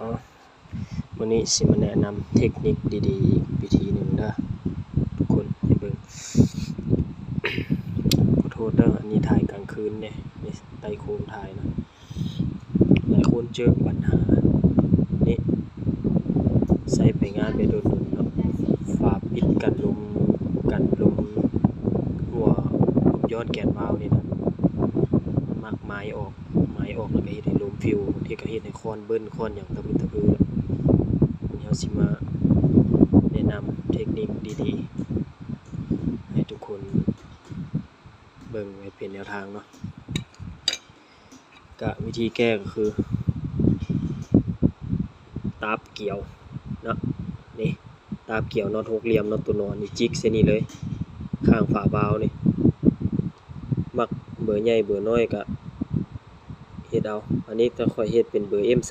อ๋อวันนี้สิมาแนะนำเทคนิคดีๆอีกวิธีหนึ่งนะทุกคนให้เบิ่งขอโทษเด้ออันนี้ถ่ายกลางคืนเนี่ยในใต้โคมถ่ายนะหลายคนเจอปัญหานี่ใส่ไปงานไปโดนๆเนาะฝาปิดกันลมหัวย้อนแกนวาล์วนี่นะมักไม้ออกแล้วก็เฮ็ดให้ลมฟิวที่ก็เฮ็ดให้คอนเบิ้ลคอนหยังตะพึตะพือวันนี้เราสิมาแนะนำเทคนิคดีๆให้ทุกคนเบิ่งไว้เป็นแนวทางเนาะก็วิธีแก้ก็คือตาบเกี่ยวเนาะนี่ตาบเกี่ยวน็อตหกเหลี่ยมน็อตตัวนอนนี่จิกเส้นนี้เลยข้างฝาบาล์วนี่มักเบอร์ใหญ่เบอร์น้อยก็เฮ็ดเอาอันนี้ถ้าค่อยเฮ็ดเป็นเบอร์ M3